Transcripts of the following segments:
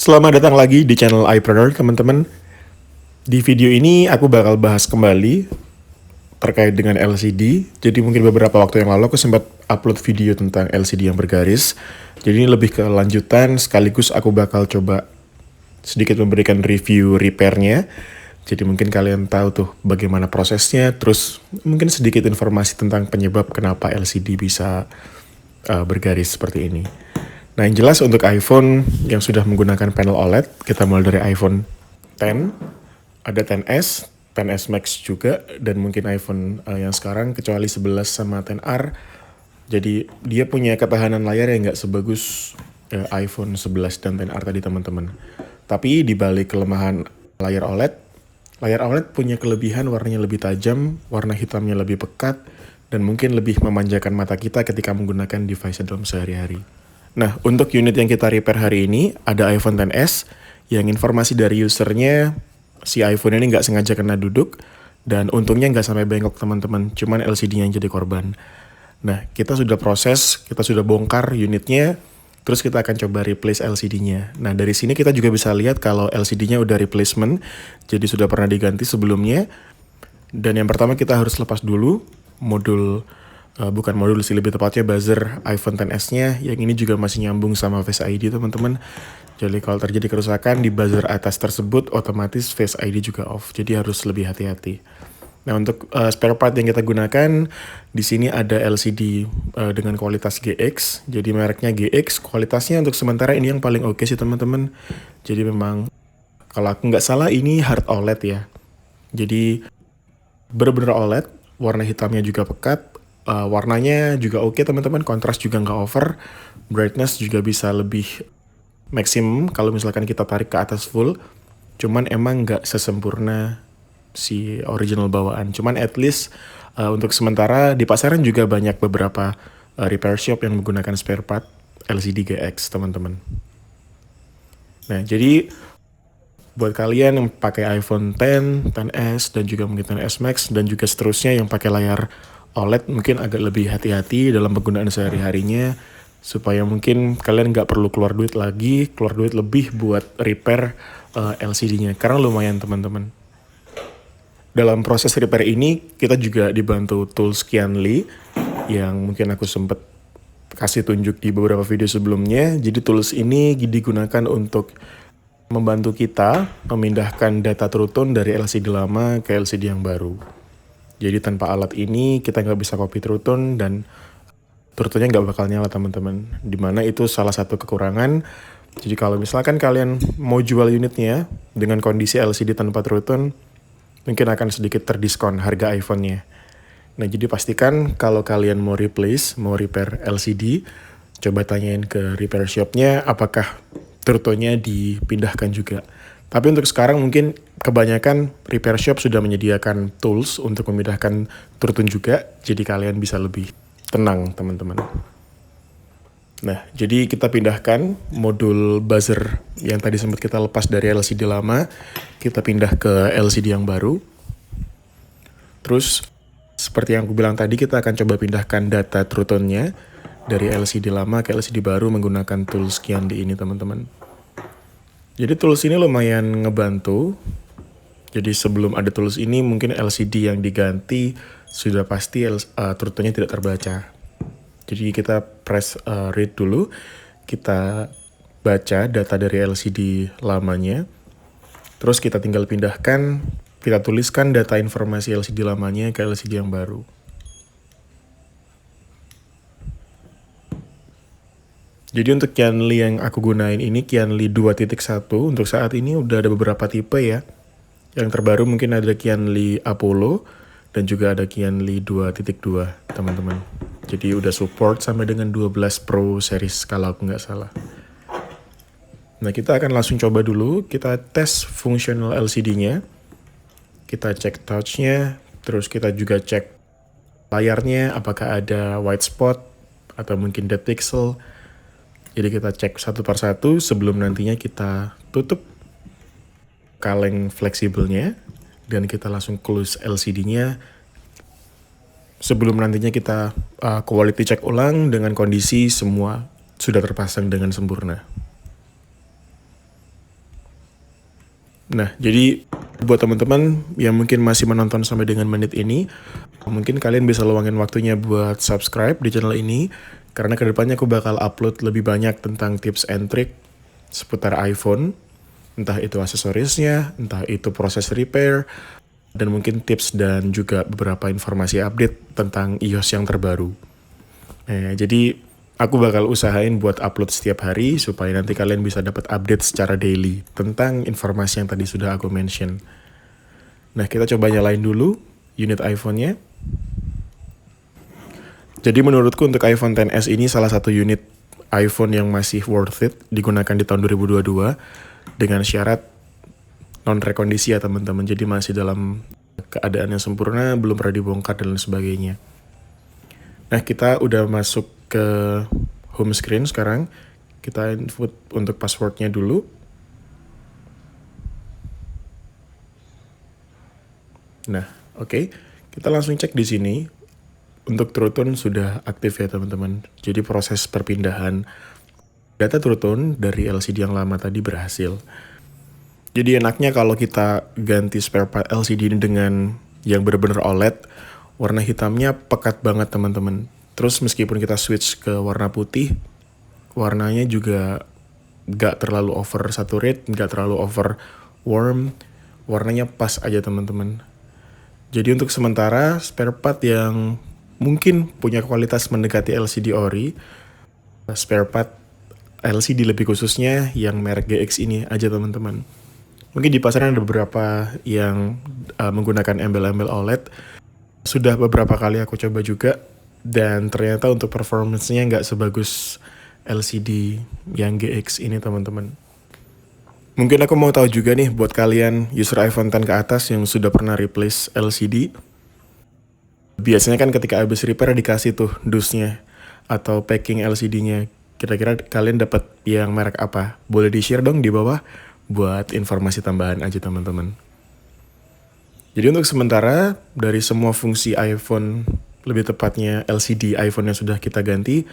Selamat datang lagi di channel iPreneur teman-teman. Di video ini aku bakal bahas kembali terkait dengan LCD. Jadi mungkin beberapa waktu yang lalu aku sempat upload video tentang LCD yang bergaris. Jadi ini lebih ke lanjutan sekaligus aku bakal coba sedikit memberikan review repairnya. Jadi mungkin kalian tahu tuh bagaimana prosesnya. Terus mungkin sedikit informasi tentang penyebab kenapa LCD bisa bergaris seperti ini. Nah yang jelas untuk iPhone yang sudah menggunakan panel OLED, kita mulai dari iPhone X, ada XS, XS Max juga, dan mungkin iPhone yang sekarang kecuali 11 sama XR. Jadi dia punya ketahanan layar yang nggak sebagus iPhone 11 dan XR tadi teman-teman. Tapi dibalik kelemahan layar OLED punya kelebihan warnanya lebih tajam, warna hitamnya lebih pekat, dan mungkin lebih memanjakan mata kita ketika menggunakan device dalam sehari-hari. Nah, untuk unit yang kita repair hari ini, ada iPhone XS, yang informasi dari usernya, si iPhone ini nggak sengaja kena duduk, dan untungnya nggak sampai bengkok teman-teman, cuman LCD-nya yang jadi korban. Nah, kita sudah proses, kita sudah bongkar unitnya, terus kita akan coba replace LCD-nya. Nah, dari sini kita juga bisa lihat kalau LCD-nya udah replacement, jadi sudah pernah diganti sebelumnya. Dan yang pertama kita harus lepas dulu bukan modul sih, lebih tepatnya buzzer iPhone XS-nya, yang ini juga masih nyambung sama Face ID teman-teman. Jadi kalau terjadi kerusakan di buzzer atas tersebut, otomatis Face ID juga off, jadi harus lebih hati-hati. Nah untuk spare part yang kita gunakan, di sini ada LCD dengan kualitas GX, jadi mereknya GX, kualitasnya untuk sementara ini yang paling oke sih teman-teman. Jadi memang, kalau aku nggak salah ini hard OLED ya, jadi bener-bener OLED, warna hitamnya juga pekat, warnanya juga oke teman-teman, kontras juga nggak over, brightness juga bisa lebih maksimum kalau misalkan kita tarik ke atas full, cuman emang nggak sesempurna si original bawaan, cuman at least untuk sementara di pasaran juga banyak beberapa repair shop yang menggunakan spare part LCD GX teman-teman. Nah jadi buat kalian yang pakai iPhone X, XS, dan juga mungkin XS Max, dan juga seterusnya yang pakai layar OLED, mungkin agak lebih hati-hati dalam penggunaan sehari-harinya, supaya mungkin kalian nggak perlu keluar duit lebih buat repair LCD-nya, karena lumayan teman-teman. Dalam proses repair ini, kita juga dibantu tools Qianli, yang mungkin aku sempat kasih tunjuk di beberapa video sebelumnya. Jadi tools ini digunakan untuk membantu kita memindahkan data True Tone dari LCD lama ke LCD yang baru. Jadi tanpa alat ini kita nggak bisa copy True Tone dan True Tone-nya nggak bakal nyala teman-teman. Dimana itu salah satu kekurangan. Jadi kalau misalkan kalian mau jual unitnya dengan kondisi LCD tanpa True Tone, mungkin akan sedikit terdiskon harga iPhone-nya. Nah jadi pastikan kalau kalian mau repair LCD, coba tanyain ke repair shop-nya apakah True Tone-nya dipindahkan juga. Tapi untuk sekarang mungkin kebanyakan repair shop sudah menyediakan tools untuk memindahkan True Tone juga, jadi kalian bisa lebih tenang teman-teman. Nah, jadi kita pindahkan modul buzzer yang tadi sempat kita lepas dari LCD lama, kita pindah ke LCD yang baru. Terus, seperti yang aku bilang tadi, kita akan coba pindahkan data True Tone-nya dari LCD lama ke LCD baru menggunakan tools Qianli ini teman-teman. Jadi tools ini lumayan ngebantu. Jadi sebelum ada tools ini mungkin LCD yang diganti sudah pasti True Tone-nya tidak terbaca. Jadi kita press read dulu, kita baca data dari LCD lamanya, terus kita tinggal pindahkan, kita tuliskan data informasi LCD lamanya ke LCD yang baru. Jadi untuk Qianli yang aku gunain ini Qianli 2.1, untuk saat ini udah ada beberapa tipe ya. Yang terbaru mungkin ada Qianli Apollo dan juga ada Qianli 2.2 teman-teman. Jadi udah support sampai dengan 12 Pro series kalau aku nggak salah. Nah kita akan langsung coba dulu, kita tes fungsional LCD-nya. Kita cek touch-nya, terus kita juga cek layarnya apakah ada white spot atau mungkin dead pixel. Jadi kita cek satu persatu sebelum nantinya kita tutup kaleng fleksibelnya dan kita langsung close LCD-nya sebelum nantinya kita quality check ulang dengan kondisi semua sudah terpasang dengan sempurna. Nah, jadi buat teman-teman yang mungkin masih menonton sampai dengan menit ini, mungkin kalian bisa luangin waktunya buat subscribe di channel ini, karena kedepannya aku bakal upload lebih banyak tentang tips and trick seputar iPhone, entah itu aksesorisnya, entah itu proses repair, dan mungkin tips dan juga beberapa informasi update tentang iOS yang terbaru. Nah, jadi aku bakal usahain buat upload setiap hari supaya nanti kalian bisa dapat update secara daily tentang informasi yang tadi sudah aku mention. Nah, kita coba nyalain dulu unit iPhone-nya. Jadi menurutku untuk iPhone XS ini salah satu unit iPhone yang masih worth it digunakan di tahun 2022 dengan syarat non-rekondisi ya teman-teman. Jadi masih dalam keadaan yang sempurna, belum pernah dibongkar dan lain sebagainya. Nah, kita udah masuk ke home screen sekarang. Kita input untuk passwordnya dulu. Nah, oke. Kita langsung cek di sini. Untuk True Tone sudah aktif ya teman-teman. Jadi proses perpindahan data True Tone dari LCD yang lama tadi berhasil. Jadi enaknya kalau kita ganti spare part LCD ini dengan yang benar-benar OLED, warna hitamnya pekat banget teman-teman. Terus meskipun kita switch ke warna putih, warnanya juga gak terlalu over saturate, gak terlalu over warm, warnanya pas aja teman-teman. Jadi untuk sementara spare part yang mungkin punya kualitas mendekati LCD ori, spare part LCD lebih khususnya yang merek GX ini aja teman-teman. Mungkin di pasaran ada beberapa yang menggunakan embel-embel OLED. Sudah beberapa kali aku coba juga, dan ternyata untuk performance-nya nggak sebagus LCD yang GX ini teman-teman. Mungkin aku mau tahu juga nih buat kalian user iPhone X ke atas yang sudah pernah replace LCD. Biasanya kan ketika habis repair dikasih tuh dusnya atau packing LCD-nya. Kira-kira kalian dapat yang merek apa? Boleh di-share dong di bawah buat informasi tambahan aja teman-teman. Jadi untuk sementara dari semua fungsi iPhone, lebih tepatnya LCD iPhone yang sudah kita ganti,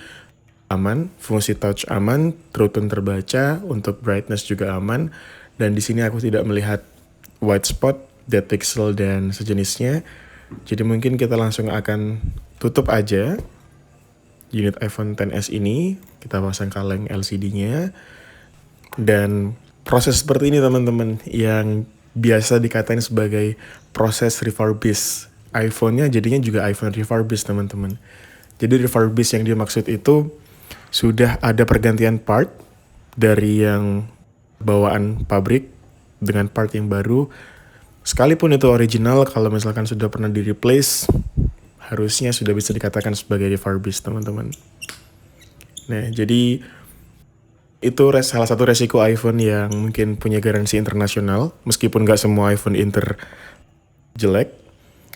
aman, fungsi touch aman, True Tone terbaca, untuk brightness juga aman, dan di sini aku tidak melihat white spot, dead pixel dan sejenisnya. Jadi mungkin kita langsung akan tutup aja unit iPhone XS ini, kita pasang kaleng LCD-nya, dan proses seperti ini teman-teman yang biasa dikatain sebagai proses refurbish. iPhone-nya jadinya juga iPhone refurbish teman-teman. Jadi refurbish yang dimaksud itu sudah ada pergantian part dari yang bawaan pabrik dengan part yang baru. Sekalipun itu original, kalau misalkan sudah pernah di-replace, harusnya sudah bisa dikatakan sebagai refurbish teman-teman. Nah, jadi itu salah satu resiko iPhone yang mungkin punya garansi internasional, meskipun nggak semua iPhone Inter jelek.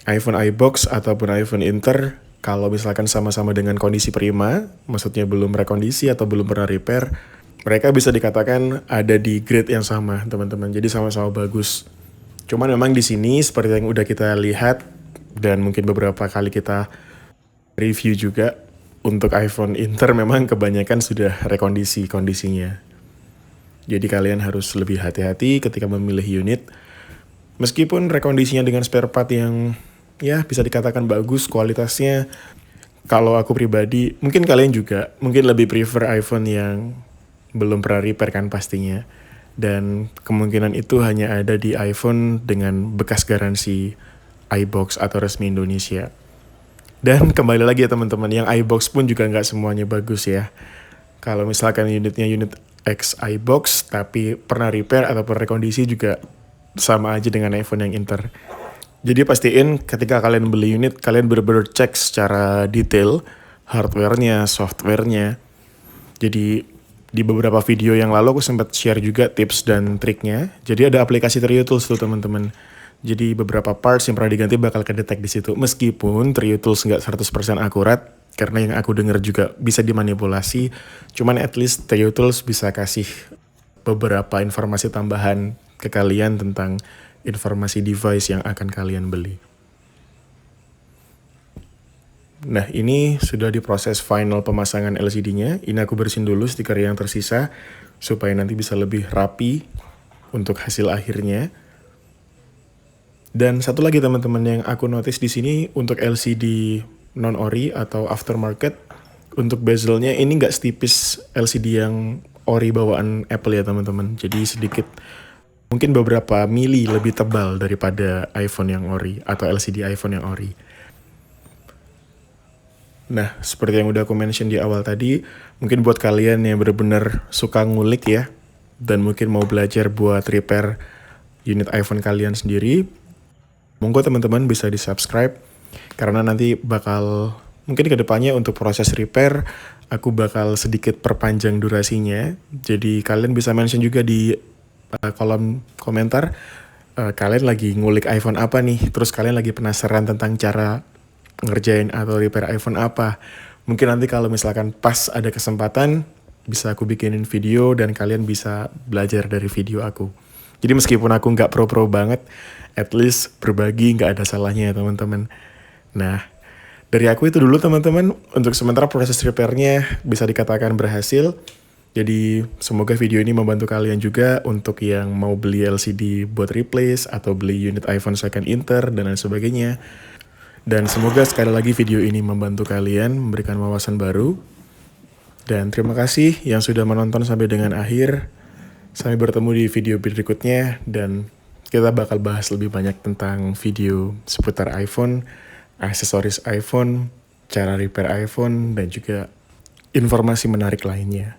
iPhone iBox ataupun iPhone Inter, kalau misalkan sama-sama dengan kondisi prima, maksudnya belum rekondisi atau belum pernah repair, mereka bisa dikatakan ada di grade yang sama, teman-teman. Jadi sama-sama bagus. Cuman memang di sini seperti yang udah kita lihat dan mungkin beberapa kali kita review juga, untuk iPhone Inter memang kebanyakan sudah rekondisi kondisinya. Jadi kalian harus lebih hati-hati ketika memilih unit. Meskipun rekondisinya dengan spare part yang ya bisa dikatakan bagus kualitasnya, kalau aku pribadi, mungkin kalian juga mungkin lebih prefer iPhone yang belum pernah repair kan pastinya. Dan kemungkinan itu hanya ada di iPhone dengan bekas garansi iBox atau resmi Indonesia. Dan kembali lagi ya teman-teman, yang iBox pun juga nggak semuanya bagus ya. Kalau misalkan unitnya unit X iBox tapi pernah repair ataupun rekondisi juga sama aja dengan iPhone yang Inter. Jadi pastiin ketika kalian beli unit, kalian bener-bener cek secara detail hardware-nya, software-nya. Jadi di beberapa video yang lalu aku sempat share juga tips dan triknya. Jadi ada aplikasi Trio Tools tuh teman-teman. Jadi beberapa parts yang pernah diganti bakal kedetek di situ. Meskipun Trio Tools nggak 100% akurat, karena yang aku dengar juga bisa dimanipulasi. Cuman at least Trio Tools bisa kasih beberapa informasi tambahan ke kalian tentang informasi device yang akan kalian beli. Nah, ini sudah diproses final pemasangan LCD-nya. Ini aku bersihin dulu stiker yang tersisa supaya nanti bisa lebih rapi untuk hasil akhirnya. Dan satu lagi teman-teman yang aku notice di sini untuk LCD non-ori atau aftermarket, untuk bezelnya ini nggak setipis LCD yang ori bawaan Apple ya teman-teman. Jadi sedikit, mungkin beberapa mili lebih tebal daripada iPhone yang ori atau LCD iPhone yang ori. Nah, seperti yang udah aku mention di awal tadi, mungkin buat kalian yang benar-benar suka ngulik ya, dan mungkin mau belajar buat repair unit iPhone kalian sendiri, monggo teman-teman bisa di-subscribe, karena nanti bakal, mungkin kedepannya untuk proses repair, aku bakal sedikit perpanjang durasinya. Jadi kalian bisa mention juga di kolom komentar, kalian lagi ngulik iPhone apa nih, terus kalian lagi penasaran tentang cara ngerjain atau repair iPhone apa. Mungkin nanti kalau misalkan pas ada kesempatan, bisa aku bikinin video dan kalian bisa belajar dari video aku. Jadi meskipun aku nggak pro-pro banget, at least berbagi nggak ada salahnya ya teman-teman. Nah, dari aku itu dulu teman-teman, untuk sementara proses repairnya bisa dikatakan berhasil. Jadi semoga video ini membantu kalian juga untuk yang mau beli LCD buat replace atau beli unit iPhone second Inter dan lain sebagainya. Dan semoga sekali lagi video ini membantu kalian, memberikan wawasan baru. Dan terima kasih yang sudah menonton sampai dengan akhir. Sampai bertemu di video berikutnya, dan kita bakal bahas lebih banyak tentang video seputar iPhone, aksesoris iPhone, cara repair iPhone, dan juga informasi menarik lainnya.